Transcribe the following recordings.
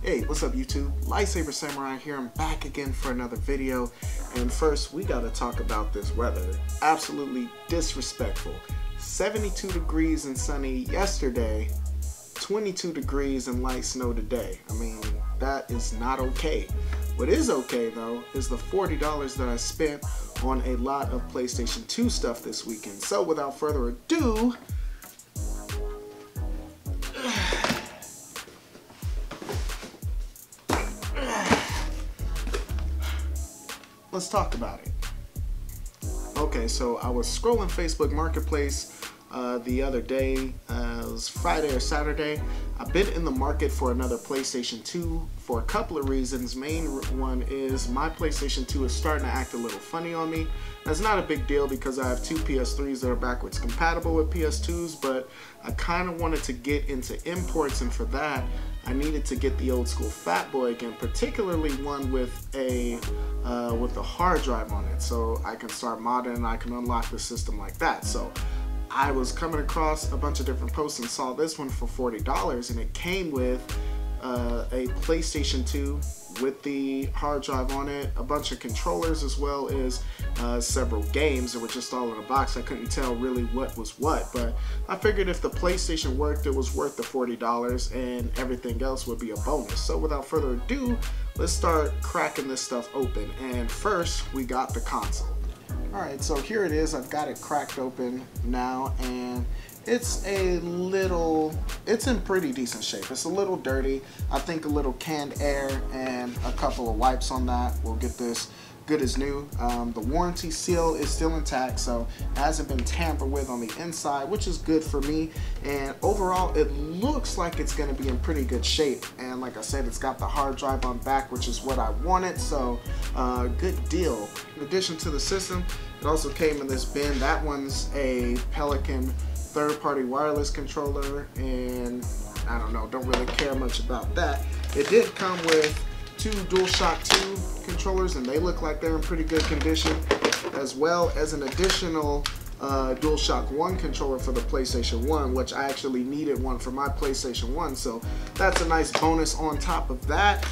Hey, what's up YouTube? Lightsaber Samurai here. I'm back again for another video. And first, we gotta talk about this weather. Absolutely disrespectful. 72 degrees and sunny yesterday, 22 degrees and light snow today. I mean, that is not okay. What is okay though is the $40 that I spent on a lot of PlayStation 2 stuff this weekend. So without further ado, let's talk about it. Okay, so I was scrolling Facebook Marketplace the other day. It was Friday or Saturday. I've been in the market for another PlayStation 2 for a couple of reasons. Main one is my PlayStation 2 is starting to act a little funny on me. That's not a big deal because I have two PS3s that are backwards compatible with PS2s, but I kind of wanted to get into imports, and for that I needed to get the old school Fat Boy again, particularly one with a hard drive on it, so I can start modding and I can unlock the system like that. So I was coming across a bunch of different posts and saw this one for $40, and it came with a PlayStation 2 with the hard drive on it, a bunch of controllers, as well as several games that were just all in a box. I couldn't tell really what was what, but I figured if the PlayStation worked, it was worth the $40 and everything else would be a bonus. So without further ado, let's start cracking this stuff open. And first, we got the console. Alright, so here it is. I've got it cracked open now, and it's in pretty decent shape. It's a little dirty. I think a little canned air and a couple of wipes on that will get this good as new. The warranty seal is still intact, so it hasn't been tampered with on the inside, which is good for me. And overall, it looks like it's going to be in pretty good shape. And like I said, it's got the hard drive on back, which is what I wanted, so good deal. In addition to the system, it also came in this bin. That one's a Pelican third-party wireless controller, and I don't know, don't really care much about that. It did come with two DualShock 2 controllers, and they look like they're in pretty good condition, as well as an additional DualShock 1 controller for the PlayStation 1, which I actually needed one for my PlayStation 1, so that's a nice bonus on top of that.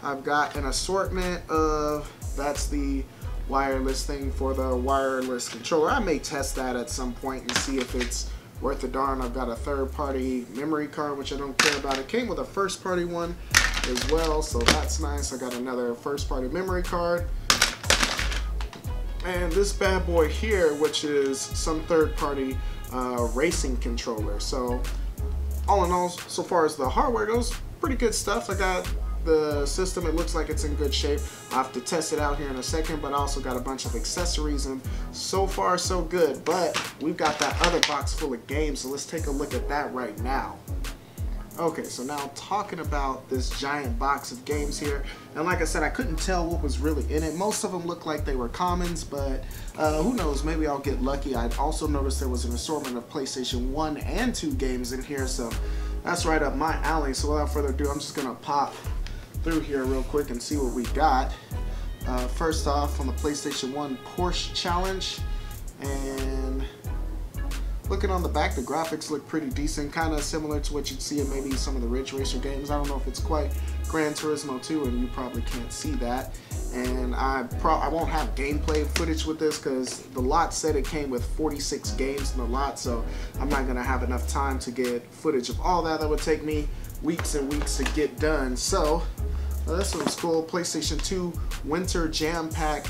I've got an assortment of, that's the wireless thing for the wireless controller. I may test that at some point and see if it's worth a darn. I've got a third-party memory card, which I don't care about. It came with a first-party one as well, so that's nice. I got another first-party memory card. And this bad boy here, which is some third-party racing controller. So all in all, so far as the hardware goes, pretty good stuff. I got the system, it looks like it's in good shape. I'll have to test it out here in a second, but I also got a bunch of accessories, and so far so good. But we've got that other box full of games, so let's take a look at that right now. Okay, so now talking about this giant box of games here, and like I said, I couldn't tell what was really in it. Most of them looked like they were commons, but who knows, maybe I'll get lucky. I also noticed there was an assortment of PlayStation 1 and 2 games in here, so that's right up my alley. So without further ado, I'm just gonna pop through here real quick and see what we got. First off, on the PlayStation 1 Porsche Challenge, and looking on the back, the graphics look pretty decent, kind of similar to what you'd see in maybe some of the Ridge Racer games. I don't know if it's quite Gran Turismo 2, and you probably can't see that. And I won't have gameplay footage with this because the lot said it came with 46 games in the lot, so I'm not gonna have enough time to get footage of all that. That would take me weeks and weeks to get done. So this one's cool. PlayStation 2 Winter Jam Pack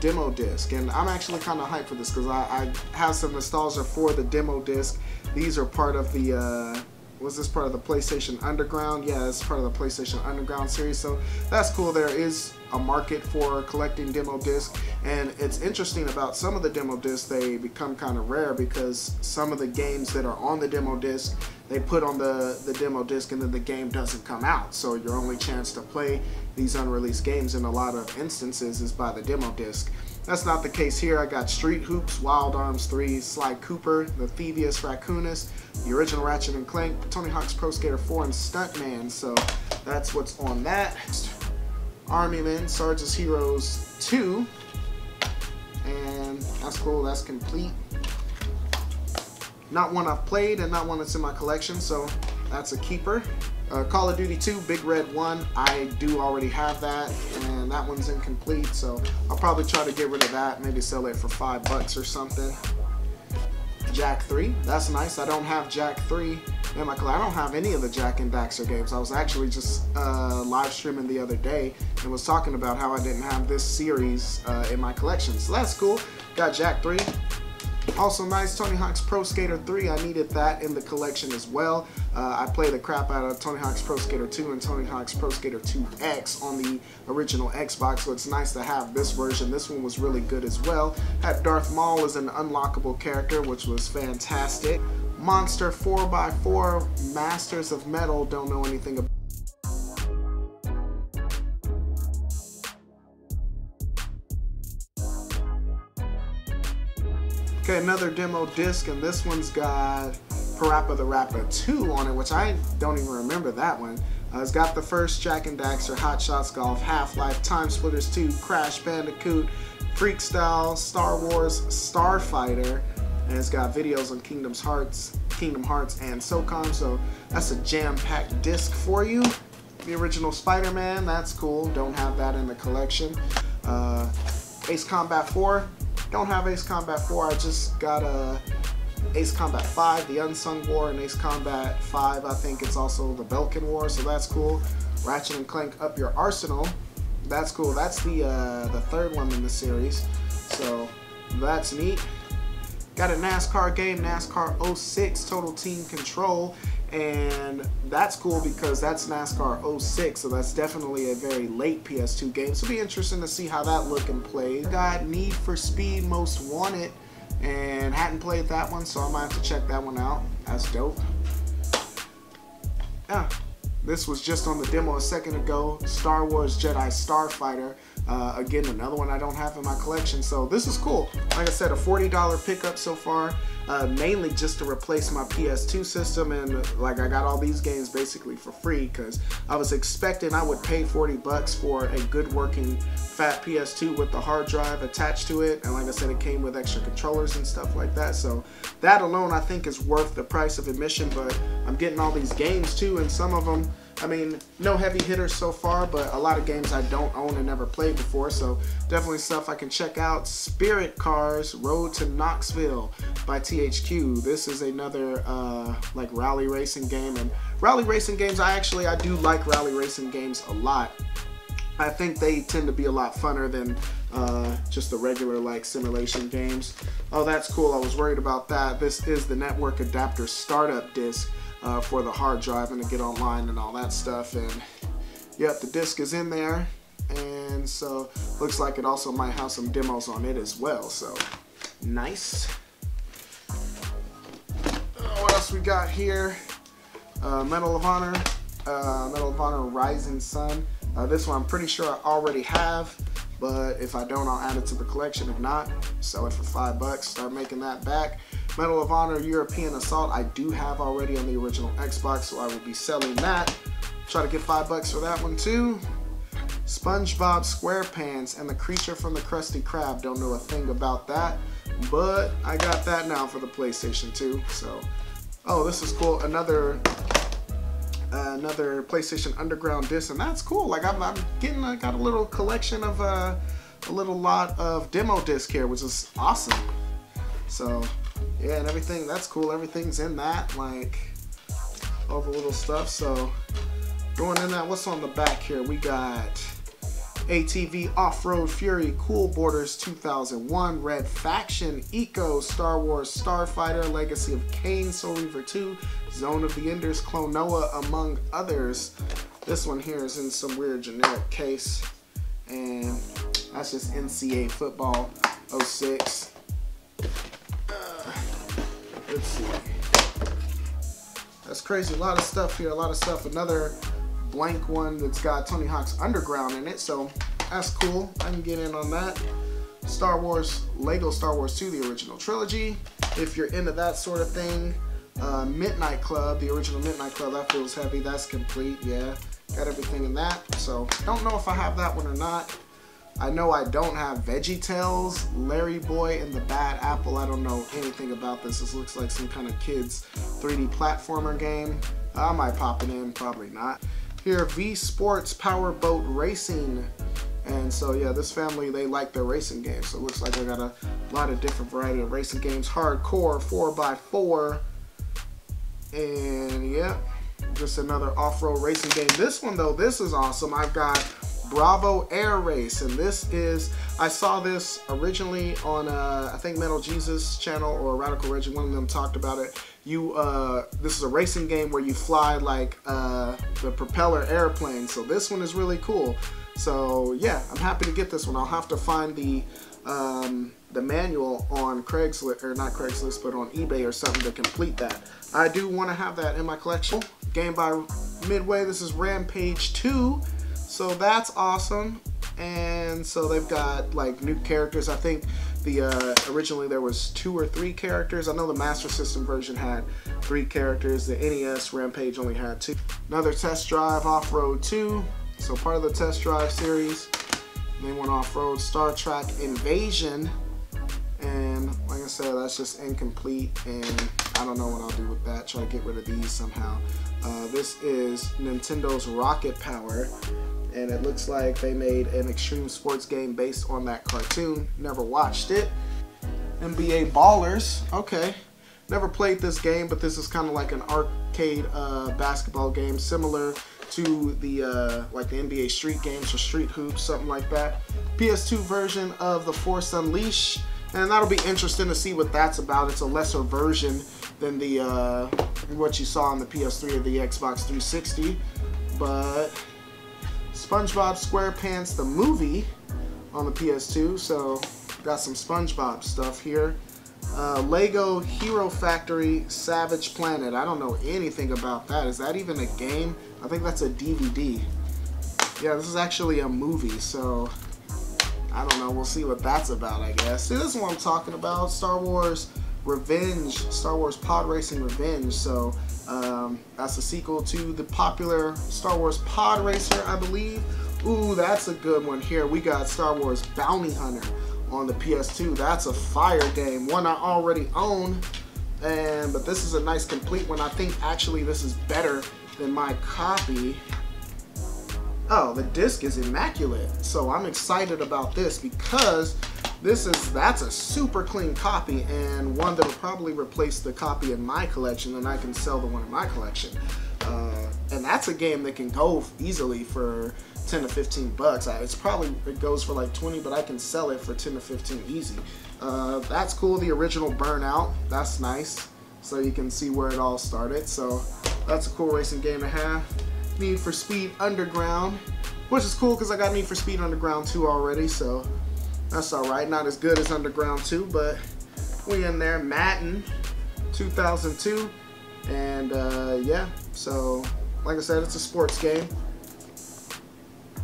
demo disc, and I'm actually kind of hyped for this because I have some nostalgia for the demo disc. These are part of the was this part of the PlayStation Underground? Yeah, it's part of the PlayStation Underground series, so that's cool. There is a market for collecting demo discs, and it's interesting about some of the demo discs, they become kind of rare because some of the games that are on the demo disc, they put on the demo disc and then the game doesn't come out, so your only chance to play these unreleased games in a lot of instances is by the demo disc. That's not the case here. I got Street Hoops, Wild Arms 3, Sly Cooper, The Thievius Raccoonus, the original Ratchet and Clank, Tony Hawk's Pro Skater 4, and Stuntman, so that's what's on that. Army Men, Sarge's Heroes 2, and that's cool, that's complete. Not one I've played and not one that's in my collection, so that's a keeper. Call of Duty 2, Big Red 1, I do already have that, and that one's incomplete, so I'll probably try to get rid of that, maybe sell it for $5 or something. Jak 3, that's nice. I don't have Jak 3 in my collection. I don't have any of the Jak and Daxter games. I was actually just live streaming the other day and was talking about how I didn't have this series in my collection. So that's cool. Got Jak 3. Also nice, Tony Hawk's Pro Skater 3. I needed that in the collection as well. I play the crap out of Tony Hawk's Pro Skater 2 and Tony Hawk's Pro Skater 2X on the original Xbox, so it's nice to have this version. This one was really good as well. Had Darth Maul as an unlockable character, which was fantastic. Monster 4x4 Masters of Metal, don't know anything about. Okay, another demo disc, and this one's got Parappa the Rapper 2 on it, which I don't even remember that one. It's got the first Jak and Daxter, Hot Shots Golf, Half-Life, Time Splitters 2, Crash Bandicoot, Freak Style, Star Wars, Starfighter, and it's got videos on Kingdom Hearts, and SOCOM, so that's a jam-packed disc for you. The original Spider-Man, that's cool, don't have that in the collection. Ace Combat 4. Don't have Ace Combat 4, I just got Ace Combat 5, the Unsung War, and Ace Combat 5, I think it's also the Belkin War, so that's cool. Ratchet and Clank Up Your Arsenal, that's cool. That's the third one in the series, so that's neat. Got a NASCAR game, NASCAR 06 Total Team Control, and that's cool because that's NASCAR 06, so that's definitely a very late PS2 game, so it'll be interesting to see how that look and play. Got Need for Speed Most Wanted, and hadn't played that one, so I might have to check that one out. That's dope. Yeah, this was just on the demo a second ago, Star Wars Jedi Starfighter. Again, another one I don't have in my collection, so this is cool. Like I said, a $40 pickup so far, mainly just to replace my PS2 system, and like I got all these games basically for free because I was expecting I would pay $40 for a good working fat PS2 with the hard drive attached to it, and like I said, it came with extra controllers and stuff like that, so that alone I think is worth the price of admission. But I'm getting all these games too, and some of them, I mean, no heavy hitters so far, but a lot of games I don't own and never played before, so definitely stuff I can check out. Spirit Cars Road to Knoxville by THQ. This is another like rally racing game, and rally racing games, I do like rally racing games a lot. I think they tend to be a lot funner than just the regular like simulation games. Oh, that's cool. I was worried about that. This is the network adapter startup disc for the hard drive and to get online and all that stuff. And yep, the disc is in there, and so looks like it also might have some demos on it as well. So nice. What else we got here? Medal of Honor, Rising Sun. This one I'm pretty sure I already have, but if I don't, I'll add it to the collection. If not, sell it for $5, start making that back. Medal of Honor European Assault, I do have already on the original Xbox, so I will be selling that. Try to get $5 for that one too. SpongeBob SquarePants and the Creature from the Krusty Krab, don't know a thing about that, but I got that now for the PlayStation 2. So, oh, this is cool. Another PlayStation Underground disc, and that's cool. Like I got a little collection of a little lot of demo disc here, which is awesome. So yeah, and everything, that's cool. Everything's in that, like all the little stuff. So going in that, what's on the back here? We got ATV Off-Road Fury, Cool Borders 2001, Red Faction, Eco, Star Wars Starfighter, Legacy of Kain, Soul Reaver 2, Zone of the Enders, Klonoa, among others. This one here is in some weird generic case, and that's just NCAA Football 06. Let's see. That's crazy. A lot of stuff here, a lot of stuff. Another blank one that's got Tony Hawk's Underground in it, so that's cool. I can get in on that. Star Wars, Lego Star Wars 2, the original trilogy, if you're into that sort of thing. Midnight Club, the original Midnight Club, that feels heavy. That's complete, yeah. Got everything in that, so don't know if I have that one or not. I know I don't have VeggieTales, Larry Boy, and the Bad Apple. I don't know anything about this. This looks like some kind of kids 3D platformer game. I might pop it in, probably not. Here, V Sports Powerboat Racing. And so yeah, this family, they like their racing games. So it looks like I got a lot of different variety of racing games. Hardcore 4x4. And yeah, just another off-road racing game. This one though, this is awesome. I've got Bravo Air Race, and this is, I saw this originally on I think Metal Jesus channel or Radical Reggie, one of them talked about it. This is a racing game where you fly like the propeller airplane, so this one is really cool. So yeah, I'm happy to get this one. I'll have to find the manual on Craigslist, or not Craigslist, but on eBay or something to complete that. I do want to have that in my collection. Game by Midway, this is Rampage 2. So that's awesome. And so they've got like new characters. I think the originally there was 2 or 3 characters. I know the Master System version had 3 characters. The NES Rampage only had 2. Another Test Drive Off-Road 2. So part of the Test Drive series. They went off-road. Star Trek Invasion. And like I said, that's just incomplete, and I don't know what I'll do with that. Try to get rid of these somehow. This is Nintendo's Rocket Power, and it looks like they made an extreme sports game based on that cartoon. Never watched it. NBA Ballers. Okay. Never played this game, but this is kind of like an arcade basketball game, similar to the like the NBA Street games or Street Hoops, something like that. PS2 version of The Force Unleashed. And that'll be interesting to see what that's about. It's a lesser version than the what you saw on the PS3 or the Xbox 360. But SpongeBob SquarePants the movie on the PS2. So got some SpongeBob stuff here. Lego Hero Factory Savage Planet. I don't know anything about that. Is that even a game? I think that's a DVD. Yeah, this is actually a movie, so I don't know. We'll see what that's about, I guess. See, this is what I'm talking about. Star Wars Revenge. Star Wars Pod Racing Revenge. So that's a sequel to the popular Star Wars Pod Racer, I believe. Ooh, that's a good one. Here we got Star Wars Bounty Hunter on the PS2. That's a fire game. One I already own. But this is a nice complete one. I think actually this is better than my copy. Oh, the disc is immaculate. So I'm excited about this because that's a super clean copy, and one that will probably replace the copy in my collection, and I can sell the one in my collection. And that's a game that can go easily for 10 to 15 bucks. It goes for like 20, but I can sell it for 10 to 15 easy. That's cool. The original Burnout, that's nice. So you can see where it all started. So that's a cool racing game to have. Need for Speed Underground, which is cool because I got Need for Speed Underground 2 already, so that's alright. Not as good as Underground 2, but we in there. Madden 2002, and yeah, so like I said, it's a sports game.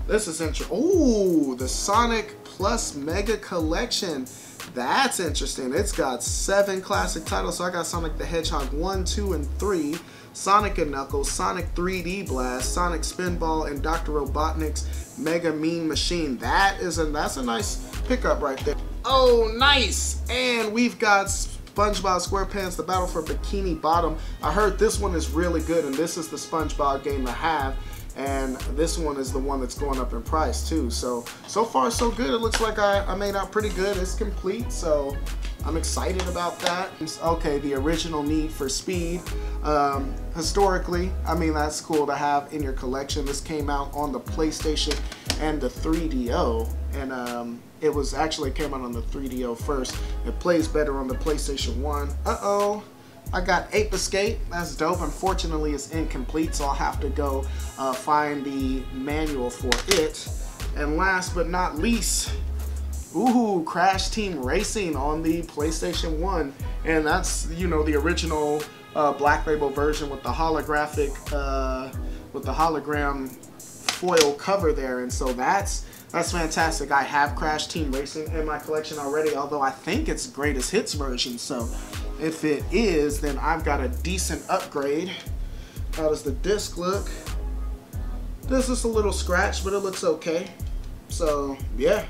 This is interesting. Ooh, the Sonic Plus Mega Collection. That's interesting. It's got 7 classic titles. So I got Sonic the Hedgehog 1, 2, and 3. Sonic & Knuckles, Sonic 3D Blast, Sonic Spinball, and Dr. Robotnik's Mega Mean Machine. That's a nice pickup right there. Oh, nice! And we've got SpongeBob SquarePants, The Battle for Bikini Bottom. I heard this one is really good, and this is the SpongeBob game to have. And this one is the one that's going up in price too. So far so good. It looks like I made out pretty good. It's complete, so I'm excited about that. Okay, the original Need for Speed. Historically, I mean, that's cool to have in your collection. This came out on the PlayStation and the 3DO, and it was actually came out on the 3DO first. It plays better on the PlayStation 1. Uh-oh. I got Ape Escape. That's dope. Unfortunately, it's incomplete, so I'll have to go find the manual for it. And last but not least, ooh, Crash Team Racing on the PlayStation 1. And that's, you know, the original Black Label version with the holographic, with the hologram foil cover there. And so that's fantastic. I have Crash Team Racing in my collection already, although I think it's Greatest Hits version. So if it is, then I've got a decent upgrade. How does the disc look? This is a little scratched, but it looks okay. So yeah,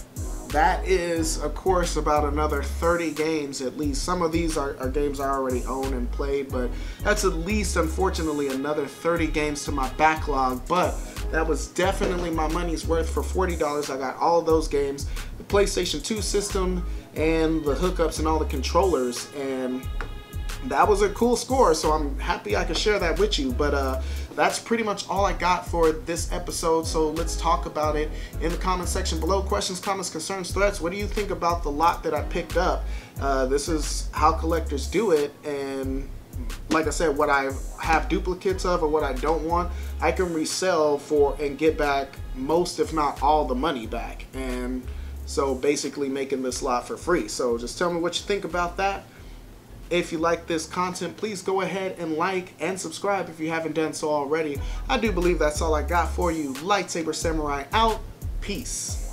that is, of course, about another 30 games at least. Some of these are games I already own and played, but that's at least, unfortunately, another 30 games to my backlog. But that was definitely my money's worth. For $40, I got all of those games, the PlayStation 2 system, and the hookups and all the controllers, and that was a cool score, so I'm happy I could share that with you. But that's pretty much all I got for this episode, so let's talk about it in the comment section below. Questions, comments, concerns, threats. What do you think about the lot that I picked up? This is how collectors do it, and like I said, what I have duplicates of or what I don't want, I can resell for and get back most, if not all, the money back. And so basically making this lot for free. So just tell me what you think about that. If you like this content, please go ahead and like and subscribe if you haven't done so already. I do believe that's all I got for you. Lightsaber Samurai out. Peace.